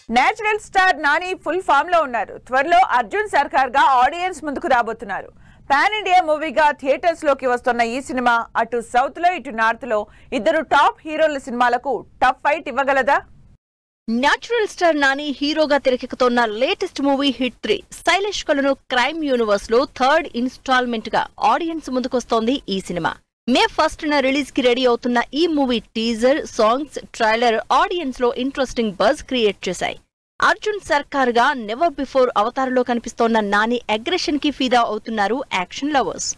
Natural star Nani full form లో ఉన్నారు. త్వరలో అర్జున్ సర్కార్ గా ఆడియన్స్ ముందుకు రాబోతున్నారు. పాన్ ఇండియా మూవీగా థియేటర్స్ లోకి వస్తున్న ఈ సినిమా అటు సౌత్ లో ఇటు నార్త్ లో ఇద్దరు టాప్ హీరోల సినిమాలకు టఫ్ ఫైట్ ఇవ్వగలదా? నేచురల్ స్టార్ నాని హీరోగా తెరకెక్కుతున్న లేటెస్ట్ మూవీ హిట్ 3 స్టైలిష్ కలను క్రైమ్ యూనివర్స్ లో థర్డ్ ఇన్స్టాల్మెంట్ గా ఆడియన్స్ ముందుకొస్తోంది. ఈ సినిమా మే 1న రిలీజ్ కి రెడీ అవుతున్న ఈ movie teaser, songs, trailer audience లో ఇంట్రెస్టింగ్ బజ్ క్రియేట్ చేశాయి. అర్జున్ సర్కార్ గా నెవర్ బిఫోర్ అవతారంలో కనిపిస్తోన్న నాని అగ్రెషన్ కి ఫిదా అవుతున్నారు యాక్షన్ లవర్స్.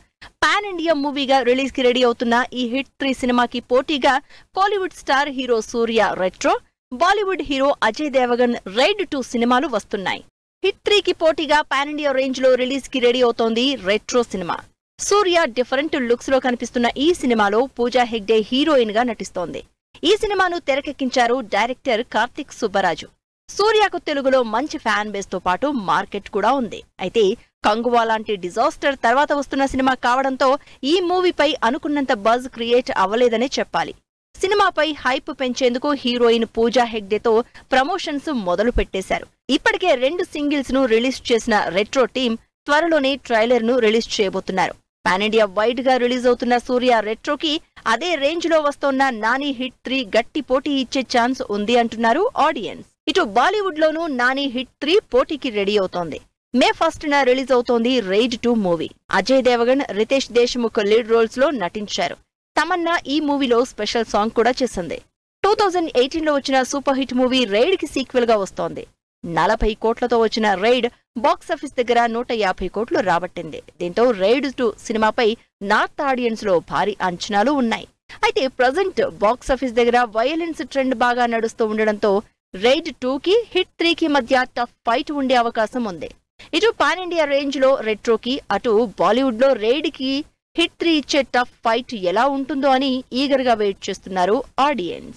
పాన్ ఇండియా మూవీగా రిలీజ్ కి రెడీ అవుతున్న ఈ హిట్ 3 సినిమాకి పోటీగా Kollywood star hero Suriya Retro, Bollywood hero Ajay Devgn Raid 2 సినిమాలు వస్తున్నాయి. హిట్ 3 కి పోటీగా పాన్ ఇండియా రేంజ్ లో రిలీజ్ కి రెడీ అవుతోంది రెట్రో సినిమా. సూర్య డిఫరెంట్ లుక్స్ లో కనిపిస్తున్న ఈ సినిమాలో పూజా హెగ్డే హీరోయిన్ గా నటిస్తోంది. ఈ సినిమాను తెరకెక్కించారు డైరెక్టర్ కార్తిక్ సుబ్బరాజు. సూర్యకు తెలుగులో మంచి ఫ్యాన్ బేస్ తో పాటు మార్కెట్ కూడా ఉంది. అయితే కంగువా లాంటి డిజాస్టర్ తర్వాత వస్తున్న సినిమా కావడంతో ఈ మూవీపై అనుకున్నంత బజ్ క్రియేట్ అవ్వలేదనే చెప్పాలి. సినిమాపై హైప్ పెంచేందుకు హీరోయిన్ పూజా హెగ్డేతో ప్రమోషన్స్ మొదలు పెట్టేశారు. ఇప్పటికే 2 సింగిల్స్ ను రిలీజ్ చేసిన రెట్రో టీం త్వరలోనే ట్రైలర్ ను రిలీజ్ చేయబోతున్నారు. పాన్ ఇండియా వైడ్ గా రిలీజ్ అవుతున్న సూర్య రెట్రోకి అదే రేంజ్ లో వస్తోన్న నాని హిట్ 3 గట్టి పోటీ ఇచ్చే ఛాన్స్ ఉంది అంటున్నారు ఆడియన్స్. ఇటు బాలీవుడ్ లోనూ నాని హిట్ 3 పోటీకి రెడీ అవుతోంది. మే 1న రిలీజ్ అవుతోంది Raid 2 movie. Ajay Devgan, Riteish Deshmukh lead roles లో నటించారు. తమన్నా ఈ మూవీలో స్పెషల్ సాంగ్ కూడా చేసింది. 2018లో వచ్చిన సూపర్ హిట్ మూవీ రైడ్ కి సీక్వెల్ గా వస్తోంది. 40 కోట్లతో వచ్చిన రైడ్ బాక్సాఫీస్ దగ్గర 150 కోట్లు రాబట్టింది. దీంతో రైడ్ 2 సినిమాపై నార్త్ ఆడియన్స్ లో భారీ అంచనాలు ఉన్నాయి. అయితే ప్రజెంట్ బాక్సాఫీస్ దగ్గర వయలెన్స్ ట్రెండ్ బాగా నడుస్తూ ఉండడంతో రైడ్ 2 కి హిట్ 3 కి మధ్య టఫ్ ఫైట్ ఉండే అవకాశం ఉంది. ఇటు పాన్ ఇండియా రేంజ్ లో రెట్రోకి, అటు బాలీవుడ్ లో రైడ్ కి హిట్ 3 ఇచ్చే టఫ్ ఫైట్ ఎలా ఉంటుందో అని ఈగర్ గా వెయిట్ చేస్తున్నారు ఆడియన్స్.